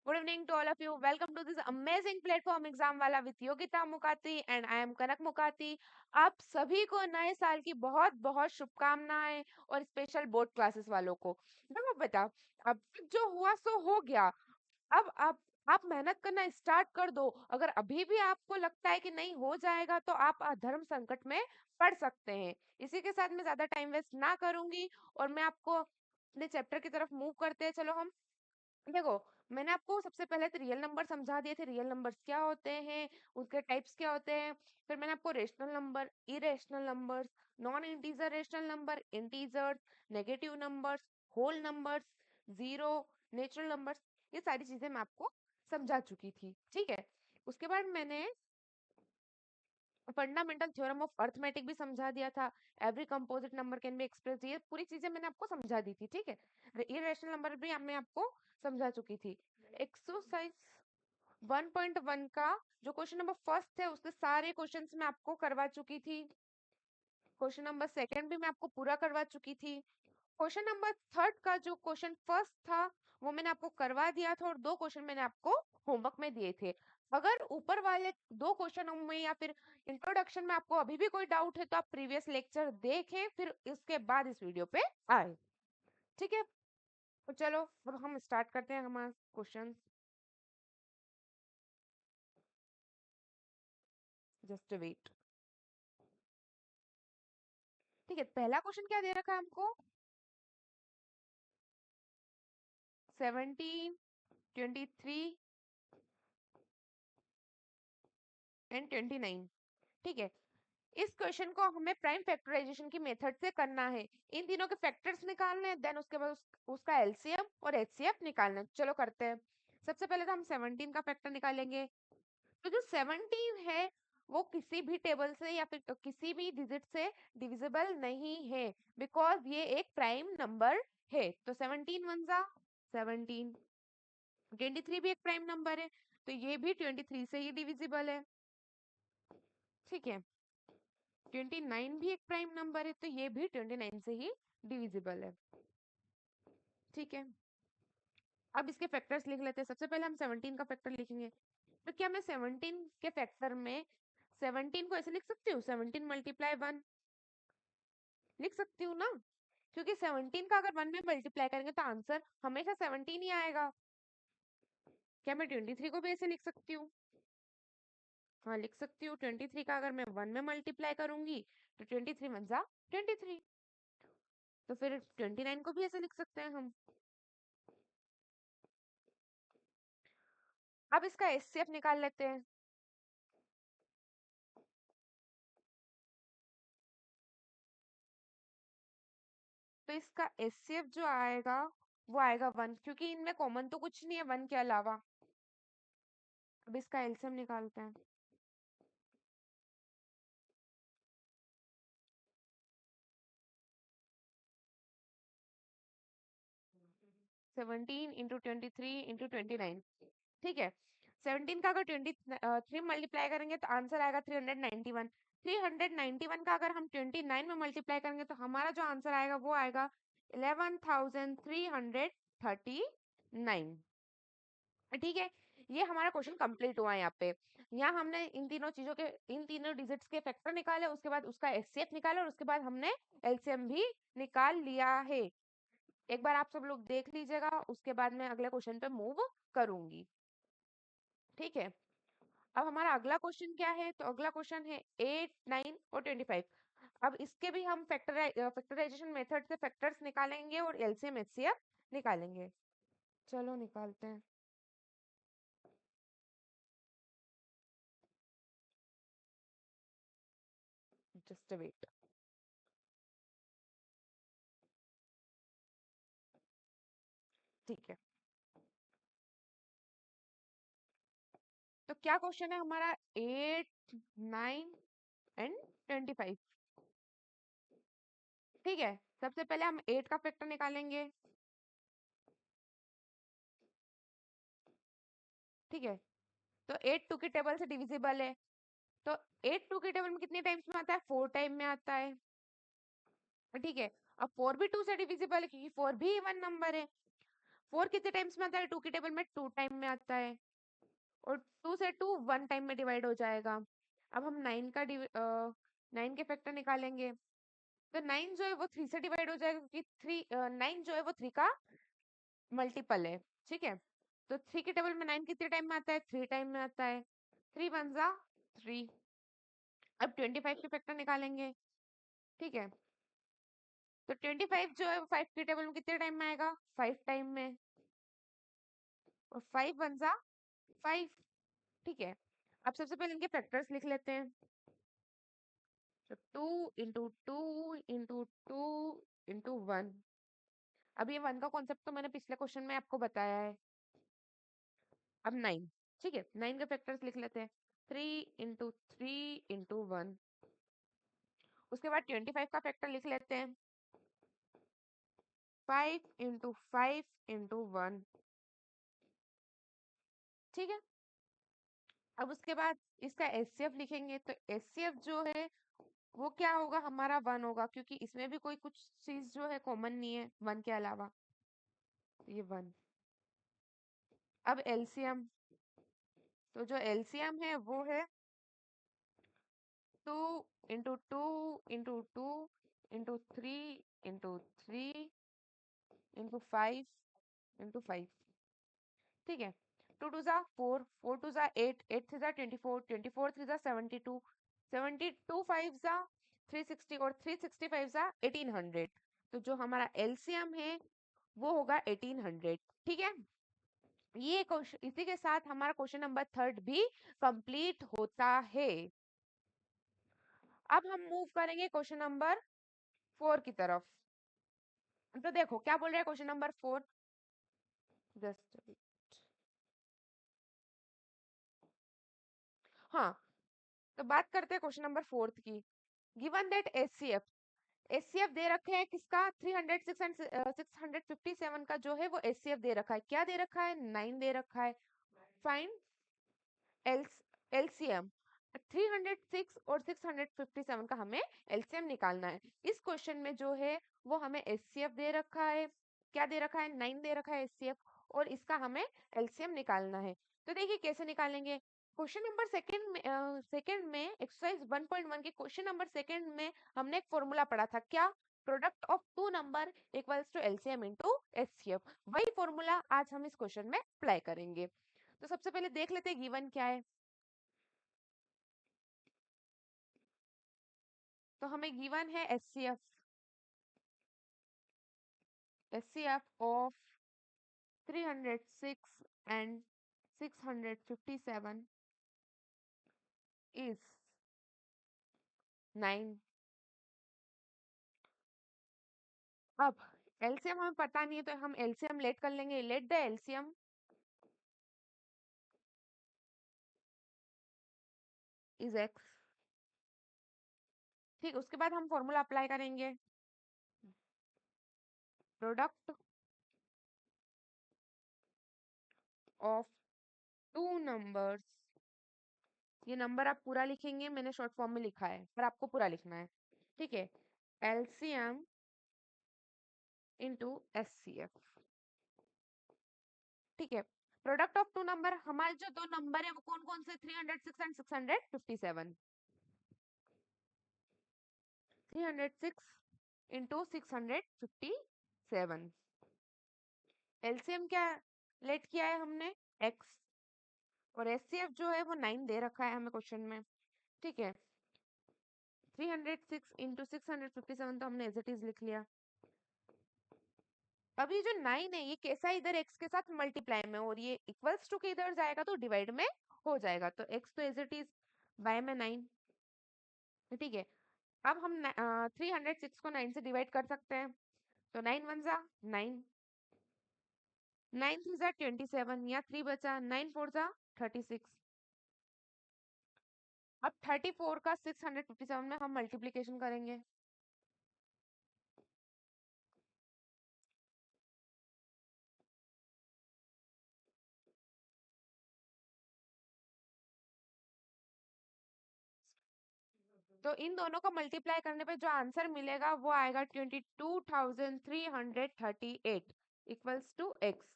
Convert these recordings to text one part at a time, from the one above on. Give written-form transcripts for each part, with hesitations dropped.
Good evening to all of you. Welcome to this amazing platform exam वाला with Yogita Mukati and I am कनक मुकाती. आप सभी को नए साल की बहुत बहुत शुभकामनाएं और स्पेशल बोर्ड क्लासेस वालों को. देखो बेटा, अब जो हुआ सो हो गया. अब आप मेहनत करना स्टार्ट कर दो. अगर अभी भी आपको लगता है कि नहीं हो जाएगा तो आप धर्म संकट में पड़ सकते हैं. इसी के साथ मैं ज्यादा टाइम वेस्ट ना करूंगी और मैं आपको अपने चैप्टर की तरफ मूव करते हैं. चलो हम देखो, मैंने आपको सबसे पहले तो रियल नंबर समझा दिए थे. रियल नंबर्स क्या होते हैं, उसके टाइप्स क्या होते हैं. फिर मैंने आपको rational number, irrational numbers, non integer rational number, integers, negative numbers, whole numbers, zero, natural numbers, ये सारी चीजें मैं आपको समझा चुकी थी. ठीक है. उसके बाद मैंने फंडामेंटल थ्योरम ऑफ अर्थमेटिक भी समझा दिया था. Every composite number can be express. ये पूरी चीजें मैंने आपको समझा दी थी. ठीक है. इरेशनल नंबर भी मैं आपको समझा चुकी थी. एक्सरसाइज 1.1 का जो क्वेश्चन नंबर फर्स्ट थे उसके सारे क्वेश्चंस मैं आपको करवा चुकी थी. क्वेश्चन नंबर सेकंड भी मैं आपको पूरा करवा चुकी थी. क्वेश्चन नंबर थर्ड का जो क्वेश्चन फर्स्ट था वो मैंने आपको करवा दिया था और दो क्वेश्चन मैंने आपको होमवर्क में दिए थे. अगर ऊपर वाले दो क्वेश्चनों में या फिर इंट्रोडक्शन में आपको अभी भी कोई डाउट है तो आप प्रीवियस लेक्चर देखें फिर इसके बाद इस वीडियो पे आए. ठीक है. तो चलो अब हम स्टार्ट करते हैं हमारे क्वेश्चन. Just wait. ठीक है. पहला क्वेश्चन क्या दे रखा है हमको. 17, 23 एंड 29. ठीक है. इस क्वेश्चन को हमें प्राइम फैक्टराइजेशन की मेथड से करना है. इन तीनों के फैक्टर्स निकालने हैं, देन उसके बाद उसका एलसीएम और एचसीएफ निकालना है. चलो करते हैं. सबसे पहले तो हम 17 का फैक्टर निकालेंगे. तो जो 17 है वो किसी भी टेबल से या फिर किसी भी डिजिट से डिविजिबल नहीं है बिकॉज ये एक प्राइम नंबर है. तो 17 वन जा 17. 23 भी एक प्राइम नंबर है तो ये भी 23 से ही डिविजिबल है. ठीक है. 29 भी एक प्राइम नंबर है तो ये भी 29 से ही डिविजिबल है. ठीक है. अब इसके फैक्टर्स लिख लेते हैं. सबसे पहले हम 17 का फैक्टर लिखेंगे. तो क्या मैं 17 के फैक्टर में 17 को ऐसे लिख सकती हूँ. 17 मल्टीप्लाई 1 लिख सकती हूँ ना. क्योंकि 17 का अगर 1 में मल्टीप्लाई करेंगे तो आंसर हमेशा 17 ही आएगा. क्या मैं 23 को भी ऐसे लिख सकती हूँ. हाँ लिख सकती हूँ. 23 का अगर मैं 1 में मल्टीप्लाई करूंगी तो 23 वन जा 23. तो फिर 29 को भी ऐसे लिख सकते हैं हम. अब इसका एचसीएफ निकाल लेते हैं. तो इसका एचसीएफ जो आएगा वो आएगा 1 क्योंकि इनमें कॉमन तो कुछ नहीं है 1 के अलावा. अब इसका एलसीएम निकालते हैं. 17 इंटू 23 इंटू 29. ठीक है. 17 का अगर 23 मल्टीप्लाई करेंगे तो आंसर आएगा 391. 391 का अगर हम 29 में मल्टीप्लाई करेंगे तो हमारा जो आंसर आएगा वो आएगा 11,339. ठीक है. ये हमारा क्वेश्चन कंप्लीट हुआ है. यहाँ पे यहाँ हमने इन तीनों चीजों के इन तीनों डिजिट्स के फैक्टर निकाले उसके बाद उसका एचसीएफ निकाला और उसके बाद हमने एलसीएम भी निकाल लिया है. एक बार आप सब लोग देख लीजिएगा उसके बाद मैं अगले क्वेश्चन पे मूव करूंगी. ठीक है. अब हमारा अगला क्वेश्चन क्या है. तो अगला क्वेश्चन है 8, 9 और 25. अब इसके भी हम फैक्टराइजेशन मेथड से फैक्टर्स निकालेंगे और एलसीएम एचसीएफ निकालेंगे. चलो निकालते हैं. Just wait. ठीक है. तो क्या क्वेश्चन है हमारा. 8, 9 एंड 25. ठीक है. सबसे पहले हम 8 का फैक्टर निकालेंगे. ठीक है. तो 8 2 की टेबल से डिविजिबल है. तो 8 2 की टेबल में कितने टाइम्स में आता है. 4 टाइम में आता है. ठीक है. अब 4 भी 2 से डिविजिबल है क्योंकि 4 भी इवन नंबर है. 4 कितने टाइम्स में आता है? 2 की टेबल में 2 टाइम में आता है, और 2 से 2 1 टाइम में डिवाइड हो जाएगा। अब हम 9 के फैक्टर निकालेंगे, तो 9 जो है वो 3 से डिवाइड हो जाएगा, क्योंकि 9 जो है वो 3 का मल्टीपल है। ठीक है, तो 3 के टेबल में 9 कितने टाइम में आता है? 3 टाइम में आता है। 3 वन जा 3। अब 25 के फैक्टर निकालेंगे। ठीक है, तो 25 जो है वो 5 के टेबल में कितने टाइम में आएगा? 5 टाइम में। और 5 वन जा 5। ठीक है, अब सबसे पहले इनके फैक्टर्स लिख लेते हैं। तो 2 इंटू 2 इंटू 2 इंटू 1। अब ये 1 का कॉन्सेप्ट तो मैंने पिछले क्वेश्चन में आपको बताया है। अब 9। ठीक है, 9 के फैक्टर्स लिख लेते हैं। 3 इंटू 3 इंटू 1। उसके बाद 25 का फैक्टर लिख लेते हैं। 5 इंटू 5 इंटू 1। ठीक है, अब उसके बाद इसका एचसीएफ लिखेंगे, तो एचसीएफ जो है वो क्या होगा? हमारा 1 होगा, क्योंकि इसमें भी कोई कुछ चीज जो है कॉमन नहीं है 1 के अलावा, तो ये 1। अब एलसीएम, तो जो एलसीएम है वो है 2 into 2 into 2 into 3 into 3 into 5 into 5। ठीक है, 2 टू जा 4, 4 टू जा 8, 8 थ्री जा 24, 24 थ्री जा 72, 72 फाइव जा 360, और 365 जा 1800। तो जो हमारा एलसीएम है वो होगा 1800। ठीक है, ये क्वेश्चन, इसी के साथ हमारा क्वेश्चन नंबर 3 भी कंप्लीट होता है। अब हम मूव करेंगे क्वेश्चन नंबर 4 की तरफ। तो देखो क्या बोल रहा है क्वेश्चन नंबर 4। जस्ट, हाँ, तो बात करते हैं क्वेश्चन नंबर 4 की। गिवन दैट एचसीएफ, एचसीएफ दे रखे हैं किसका? 306 एंड 657 का जो है वो एचसीएफ दे रखा है। क्या दे रखा है? 9 दे रखा है। Find LCM. 306 और 657 का हमें एलसीएम निकालना है। इस क्वेश्चन में जो है वो हमें एचसीएफ दे रखा है। क्या दे रखा है? 9 दे रखा है एचसीएफ, और इसका हमें एलसीएम निकालना है। तो देखिए कैसे निकालेंगे। क्वेश्चन नंबर सेकंड में एक्सरसाइज 1.1 के क्वेश्चन नंबर सेकंड में हमने एक फॉर्मूला पढ़ा था। क्या? Product of two number equals to LCM into HCF. वही फॉर्मूला आज हम इस क्वेश्चन में अप्लाई करेंगे। तो सबसे पहले देख लेते हैं गिवन क्या है। तो हमें गिवन है HCF, HCF of 306 and 657 is 9। अब एलसीएम हमें पता नहीं है, तो हम एलसीएम लेट कर लेंगे। Let the LCM is x. ठीक, उसके बाद हम फॉर्मूला अप्लाई करेंगे। प्रोडक्ट ऑफ टू नंबर्स, ये नंबर आप पूरा लिखेंगे, मैंने शॉर्ट फॉर्म में लिखा है पर आपको पूरा लिखना है। ठीक है, एलसीएम इंटू एचसीएफ। ठीक है, प्रोडक्ट ऑफ टू नंबर, हमारे जो दो नंबर है वो कौन कौन से? 306 एंड 657। 306 इंटू 657। एलसीएम क्या लेट किया है हमने? एक्स। और एचसीएफ जो है वो 9 दे रखा है हमें क्वेश्चन में। ठीक है, 306 इंटू 657 तो हमने एज इट इज लिख लिया। अब ये जो 9 है ये कैसा इधर x के साथ मल्टीप्लाई में, और ये इक्वल्स टू के इधर जाएगा तो डिवाइड में हो जाएगा, तो x तो एज इट इज y में 9। ठीक है, अब हम 306 को 9 से डिवाइड कर सकते हैं। तो 9 वन जा 9, 9 थ्री जा 27, या 3 बचा, 9 फोर जा 36। अब 34 का 657 में हम मल्टीप्लीकेशन करेंगे। तो इन दोनों को मल्टीप्लाई करने पे जो आंसर मिलेगा वो आएगा 22,338 इक्वल्स टू एक्स।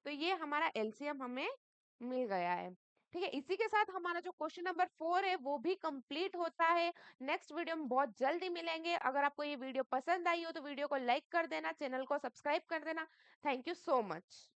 तो ये हमारा एलसीएम हमें मिल गया है। ठीक है, इसी के साथ हमारा जो क्वेश्चन नंबर 4 है वो भी कंप्लीट होता है। नेक्स्ट वीडियो में बहुत जल्दी मिलेंगे। अगर आपको ये वीडियो पसंद आई हो तो वीडियो को लाइक कर देना, चैनल को सब्सक्राइब कर देना। Thank you so much.